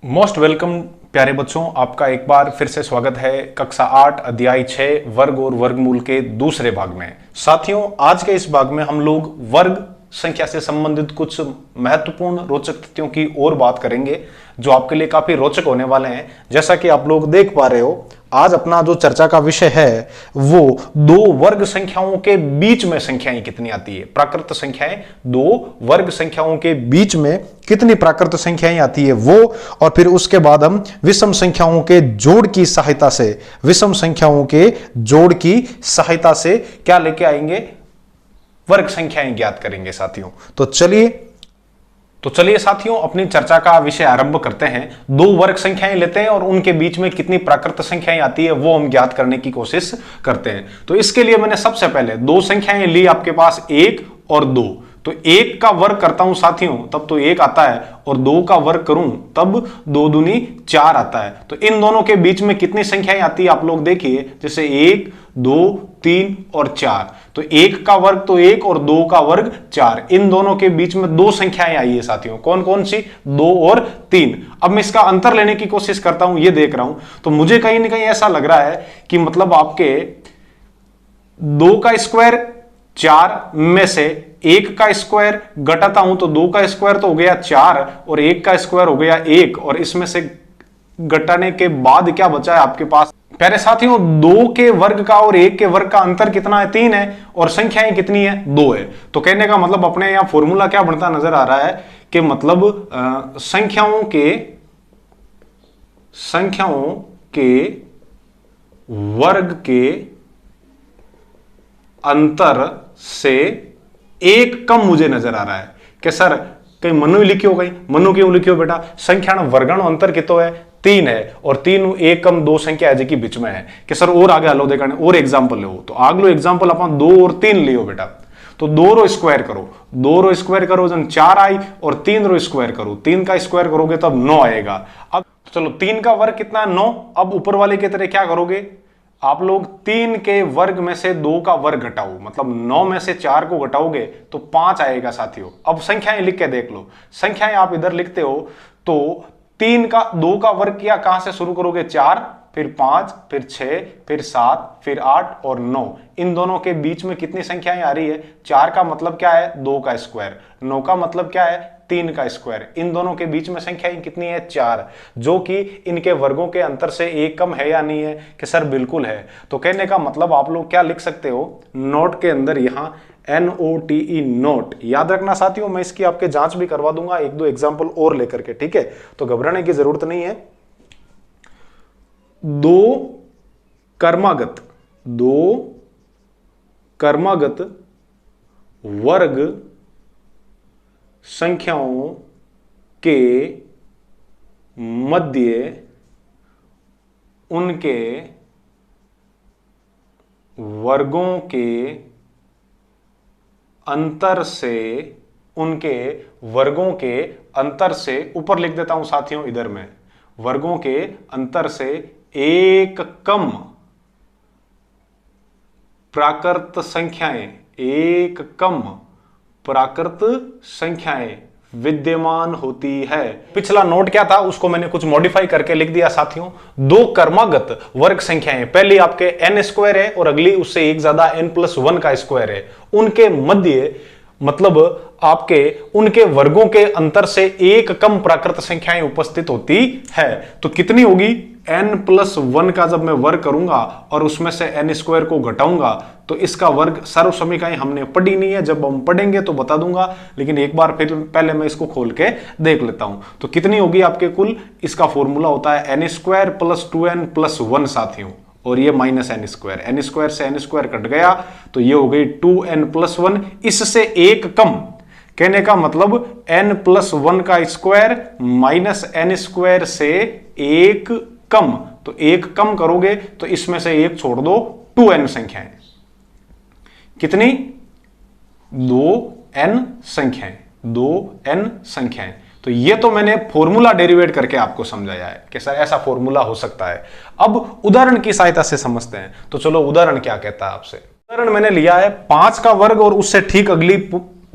Most welcome प्यारे बच्चों, आपका एक बार फिर से स्वागत है कक्षा 8 अध्याय 6 वर्ग और वर्गमूल के दूसरे भाग में। साथियों, आज के इस भाग में हम लोग वर्ग संख्या से संबंधित कुछ महत्वपूर्ण रोचक तथ्यों की और बात करेंगे जो आपके लिए काफी रोचक होने वाले हैं। जैसा कि आप लोग देख पा रहे हो, आज अपना जो चर्चा का विषय है वो दो वर्ग संख्याओं के बीच में संख्याएं कितनी आती है। प्राकृत संख्याएं, दो वर्ग संख्याओं के बीच में कितनी प्राकृत संख्याएं आती है वो, और फिर उसके बाद हम विषम संख्याओं के जोड़ की सहायता से क्या लेके आएंगे, वर्ग संख्याएं ज्ञात करेंगे साथियों। तो चलिए साथियों, अपनी चर्चा का विषय आरंभ करते हैं। दो वर्ग संख्याएं लेते हैं और उनके बीच में कितनी प्राकृत संख्याएं आती है वो हम ज्ञात करने की कोशिश करते हैं। तो इसके लिए मैंने सबसे पहले दो संख्याएं ली आपके पास, 1 और 2। तो 1 का वर्ग करता हूं साथियों तब तो 1 आता है, और 2 का वर्ग करूं तब 2 दूनी 4 आता है। तो इन दोनों के बीच में कितनी संख्याएं आती है आप लोग देखिए, जैसे 1, 2, 3 और 4। तो 1 का वर्ग तो 1 और 2 का वर्ग 4। इन दोनों के बीच में दो संख्याएं आई है साथियों। कौन कौन सी? 2 और 3। अब मैं इसका अंतर लेने की कोशिश करता हूं, ये देख रहा हूं तो मुझे कहीं ना कहीं ऐसा लग रहा है कि मतलब आपके 2 का स्क्वायर 4 में से 1 का स्क्वायर घटाता हूं तो 2 का स्क्वायर तो हो गया 4 और 1 का स्क्वायर हो गया 1, और इसमें से घटाने के बाद क्या बचा है आपके पास? प्यारे साथियों, 2 के वर्ग का और 1 के वर्ग का अंतर कितना है? 3 है, और संख्याएं कितनी है? 2 है। तो कहने का मतलब अपने यहां फॉर्मूला क्या बनता नजर आ रहा है कि मतलब संख्याओं के वर्ग के अंतर से 1 कम मुझे नजर आ रहा है। कि सर कहीं मनु लिखियो, कहीं मनु क्यों लिखियो बेटा? संख्या वर्गण अंतर कितो है? 3 है, और 3 1 कम 2 संख्या है जी बीच में है। कि सर और आगे हलो देखा और एग्जाम्पल लो, तो आग लो एग्जाम्पल अपन 2 और 3 लियो बेटा। तो 2 रो स्क्वायर करो जन 4 आई, और 3 रो स्क्वायर करो, 3 का स्क्वायर करोगे तब 9 आएगा। अब चलो 3 का वर्ग कितना है? 9। अब ऊपर वाले की तरह क्या करोगे आप लोग? 3 के वर्ग में से 2 का वर्ग घटाओ, मतलब 9 में से 4 को घटाओगे तो 5 आएगा साथियों। अब संख्याएं लिख के देख लो, संख्याएं आप इधर लिखते हो तो 2 का वर्ग किया, कहां से शुरू करोगे? 4, फिर 5, फिर 6, फिर 7, फिर 8 और 9। इन दोनों के बीच में कितनी संख्याएं आ रही है? 4 का मतलब क्या है? 2 का स्क्वायर। 9 का मतलब क्या है? 3 का स्क्वायर। इन दोनों के बीच में संख्याएं कितनी है? 4, जो कि इनके वर्गों के अंतर से 1 कम है या नहीं है? कि सर बिल्कुल है। तो कहने का मतलब आप लोग क्या लिख सकते हो नोट के अंदर, यहां NOTE नोट याद रखना साथियों। मैं इसकी आपके जांच भी करवा दूंगा 1-2 एग्जाम्पल और लेकर के, ठीक है? तो घबराने की जरूरत नहीं है। दो कर्मागत वर्ग संख्याओं के मध्य उनके वर्गों के अंतर से ऊपर लिख देता हूं साथियों, इधर में वर्गों के अंतर से 1 कम प्राकृत संख्याएं विद्यमान होती है। पिछला नोट क्या था उसको मैंने कुछ मॉडिफाई करके लिख दिया साथियों। दो कर्मागत वर्ग संख्याएं, पहली आपके n स्क्वायर है और अगली उससे एक ज्यादा n+1 का स्क्वायर है, उनके मध्य मतलब आपके उनके वर्गों के अंतर से 1 कम प्राकृत संख्याएं उपस्थित होती है। तो कितनी होगी? n+1 का जब मैं वर्ग करूंगा और उसमें से n स्क्वायर को घटाऊंगा तो इसका वर्ग। सर्व समीकरण हमने पढ़ी नहीं है, जब हम पढ़ेंगे तो बता दूंगा, लेकिन एक बार फिर पहले मैं इसको खोल के देख लेता हूं। तो कितनी होगी आपके कुल? इसका फॉर्मूला होता है n² + 2n+1 साथियों, और ये -n स्क्वायर। n स्क्वायर से n स्क्वायर कट गया तो ये हो गई 2n+1। इससे 1 कम, कहने का मतलब n+1 का स्क्वायर -n स्क्वायर से 1 कम। तो 1 कम करोगे तो इसमें से 1 छोड़ दो, 2n संख्याएं। कितनी? 2n संख्याएं। तो ये तो मैंने फॉर्मूला डेरिवेट करके आपको समझाया है कि सर ऐसा फॉर्मूला हो सकता है। अब उदाहरण की सहायता से समझते हैं। तो चलो उदाहरण क्या कहता है आपसे। उदाहरण मैंने लिया है 5 का वर्ग और उससे ठीक अगली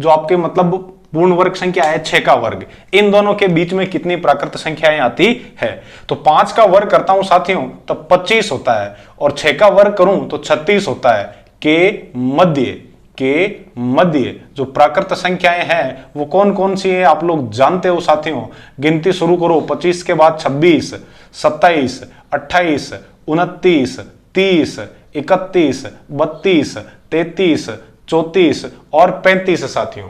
जो आपके मतलब पूर्ण वर्ग संख्या है 6 का वर्ग, इन दोनों के बीच में कितनी प्राकृत संख्याएं आती है? तो 5 का वर्ग करता हूं साथियों तब 25 होता है, और 6 का वर्ग करूं तो 36 होता है। के मध्य जो प्राकृत संख्याएं हैं वो कौन कौन सी है आप लोग जानते हो साथियों? गिनती शुरू करो, 25 के बाद 26, 27, 28, 29, 30, 31, 32, 33, 34 और 35 साथियों।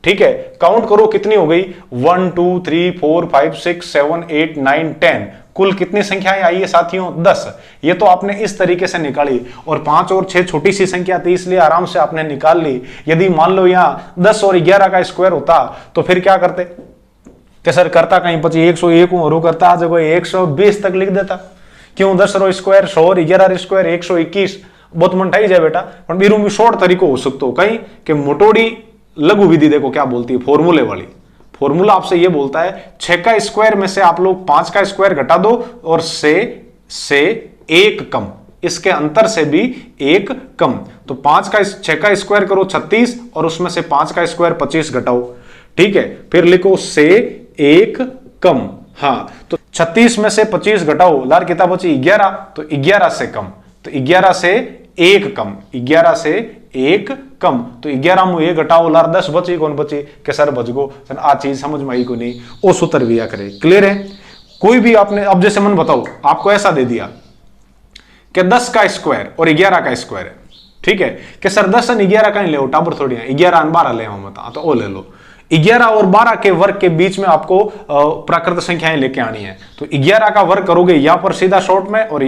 ठीक है, काउंट करो कितनी हो गई? 1 2 3 4 5 6 7 8 9 10, कुल कितनी संख्याएं आई है साथियों? 10। ये तो आपने इस तरीके से निकाली, और 5 और 6 छोटी सी संख्या थी इसलिए आराम से आपने निकाल ली। यदि मान लो यहां 10 और 11 का स्क्वायर होता तो फिर क्या करते कि सर करता कहीं 101 और करता आज कोई 120 तक लिख देता। क्यों 10 रो स्क्वायर 100 और 11 रो स्क्वायर 121, बहुत मंठाई जाए बेटा। पर बीरू में शॉर्ट तरीको हो सकता हो कहीं कि मोटोड़ी लघु विधि देखो क्या बोलती है, फॉर्मूले वाली। फॉर्मूला आपसे ये बोलता है 6 का स्क्वायर में से आप लोग 5 का स्क्वायर घटा दो और से 1 कम, इसके अंतर से भी 1 कम। तो 6 का स्क्वायर करो 36 और उसमें से 5 का स्क्वायर 25 घटाओ। ठीक है, फिर लिखो से 1 कम। हाँ, तो 36 में से 25 घटाओ, लार कितना बची? 11, तो 11 से कम, तो 11 से 1 कम, 11 से 1 कम, तो 11 में 1 घटाओ, लार 10 बची, कौन बची? के सर बच गो। आ चीज समझ में आई को नहीं, वो सूत्र भी करे। क्लियर है? कोई भी आपने अब जैसे मन बताओ, आपको ऐसा दे दिया कि 10 का स्क्वायर और 11 का स्क्वायर है। ठीक है, कि सर 10 और 11 का ही ले, टाबर थोड़ी है, 11 और 12 ले मत, तो वो ले लो। 11 और 12 के वर्ग के बीच में आपको प्राकृत संख्याएं लेके आनी है। तो 11 का वर्ग करोगे यहां पर सीधा शॉर्ट में, और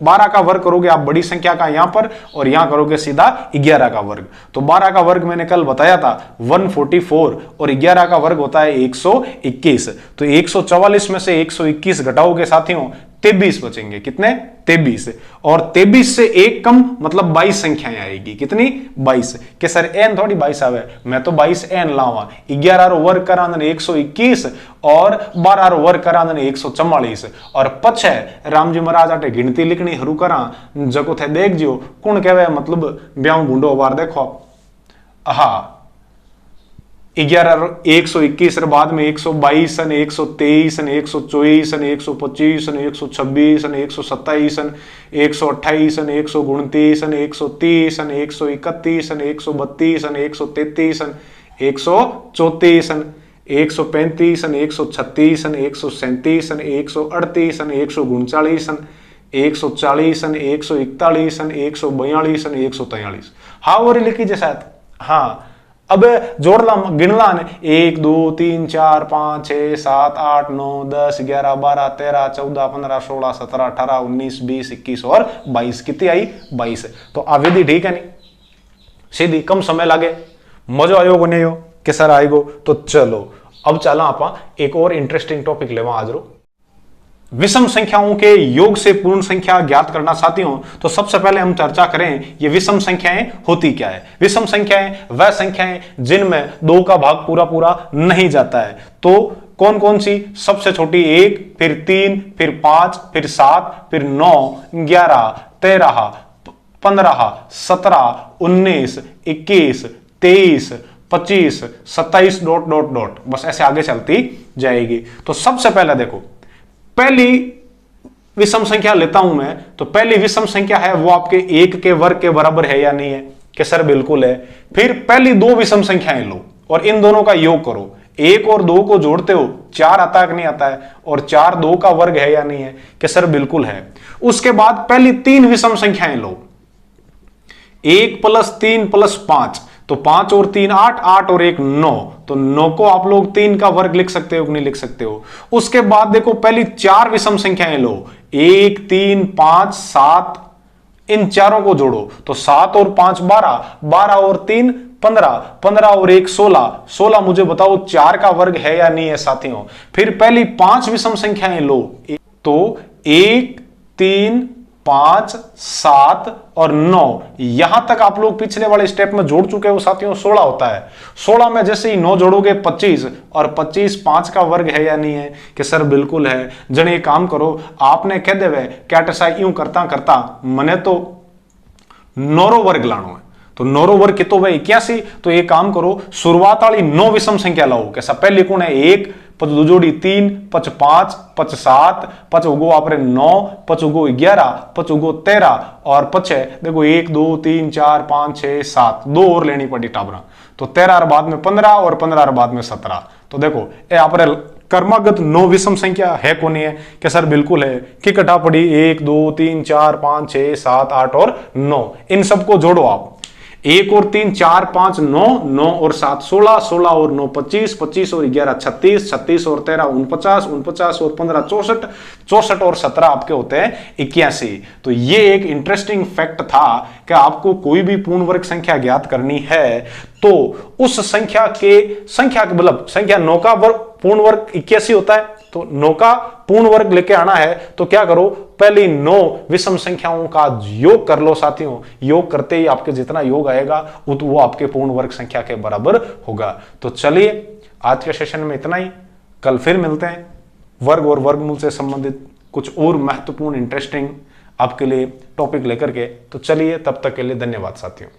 12 का वर्ग करोगे आप बड़ी संख्या का यहां पर, और यहां करोगे सीधा 11 का वर्ग। तो 12 का वर्ग मैंने कल बताया था 144, और 11 का वर्ग होता है 121। तो 144 में से 121 घटाओगे साथियों 23 बचेंगे। कितने? 23। और 23 से 1 कम मतलब 22 संख्याएं आएगी। कितनी? 22। के सर एन थोड़ी 22 आवे, मैं तो 22 एन लावा। 11 रो वर्ग करा 121 और 12 रो वर्ग करा 144, और पछे राम जी महाराज आटे गिनती लिखनी हरू करा जको थे देख जियो कौन कहवे, मतलब ब्याह बूंडो बार देखो। हाँ, 121 बाद में 122 ने 123 ने 124 ने 125 ने 126 ने 127 ने 128 ने 129 ने 130 ने 131 ने 132 ने 133 ने 134 ने 135 ने 136 ने 137 ने 138 ने 139 ने 140 ने 141 ने 142 ने 143। हाँ वो लिखी जैसा। हाँ, अब जोड़ला गिनला ने 1 2 3 4 5 6 7 8 9 10 11 12 13 14 15 16 17 18 19 20 21 और 22। कितनी आई? 22। तो आ विधि ठीक है नहीं सीधी, कम समय लगे, मजो आयो को नहीं हो कि सर आएगो। तो चलो अब चला आप एक और इंटरेस्टिंग टॉपिक लेवा हाजरो, विषम संख्याओं के योग से पूर्ण संख्या ज्ञात करना साथियों। तो सबसे पहले हम चर्चा करें ये विषम संख्याएं होती क्या है। विषम संख्याएं वह संख्याएं जिनमें 2 का भाग पूरा पूरा नहीं जाता है। तो कौन कौन सी? सबसे छोटी 1, फिर 3, फिर 5, फिर 7, फिर 9, 11, 13, 15, 17, 19, 21, 23, 25, 27 ... बस ऐसे आगे चलती जाएगी। तो सबसे पहले देखो, पहली विषम संख्या लेता हूं मैं, तो पहली विषम संख्या है वो आपके 1 के वर्ग के बराबर है या नहीं है? कि सर बिल्कुल है। फिर पहली 2 विषम संख्याएं लो और इन दोनों का योग करो। 1 और 2 को जोड़ते हो 4 आता है कि नहीं आता है? और 4 2 का वर्ग है या नहीं है? कि सर बिल्कुल है। उसके बाद पहली 3 विषम संख्याएं लो, 1 + 3 + 5, तो 5 और 3 8, 8 और 1 9, तो 9 को आप लोग 3 का वर्ग लिख सकते हो कि नहीं लिख सकते हो? उसके बाद देखो पहली 4 विषम संख्याएं लो, 1 3 5 7, इन चारों को जोड़ो तो 7 और 5 12, 12 और 3 15, 15 और 1 16, 16 मुझे बताओ 4 का वर्ग है या नहीं है साथियों? फिर पहली 5 विषम संख्याएं लो, तो 1 3 5 7 और 9, यहां तक आप लोग पिछले वाले स्टेप में जोड़ चुके हो साथियों। 16 होता है। 16 में जैसे ही 9 जोड़ोगे 25, और 25 5 का वर्ग है या नहीं है? कि सर बिल्कुल है। जने काम करो, आपने कह देवे कैट सा यूं करता करता मने तो 9 वर्ग लानो है, तो 9 वर्ग कितो भाई 81। तो एक काम करो, शुरुआत वाली 9 विषम संख्या लाओ। कैसा पहले कौन है 1, पच दो जोड़ी 3, पच 5, पच 7, पच उगो आपरे 9, पच उगो 11, पच उगो 13 और पच है देखो 1 2 3 4 5 6 7, 2 और लेनी पड़ी टाबरा। तो 13 और बाद में 15 और 15 और बाद में 17। तो देखो ये आपरे कर्मागत 9 विषम संख्या है कौन है कि सर बिल्कुल है कि कटा पड़ी 1 2 3 4 5 6 7 8 और 9। इन सबको जोड़ो आप, 1 और 3 4 5 9, 9 और 7 16, 16 और 9 25, 25 और 11 36, 36 और 13 49, 49 और 15 64, 64 और 17 आपके होते हैं 81। तो ये एक इंटरेस्टिंग फैक्ट था कि आपको कोई भी पूर्ण वर्ग संख्या ज्ञात करनी है तो उस संख्या के मतलब संख्या 9 का पूर्ण वर्ग 81 होता है, तो 9 का पूर्ण वर्ग लेके आना है तो क्या करो, पहले 9 विषम संख्याओं का योग कर लो साथियों। योग करते ही आपके जितना योग आएगा वो आपके पूर्ण वर्ग संख्या के बराबर होगा। तो चलिए आज के सेशन में इतना ही, कल फिर मिलते हैं वर्ग और वर्गमूल से संबंधित कुछ और महत्वपूर्ण इंटरेस्टिंग आपके लिए टॉपिक लेकर के। तो चलिए तब तक के लिए धन्यवाद साथियों।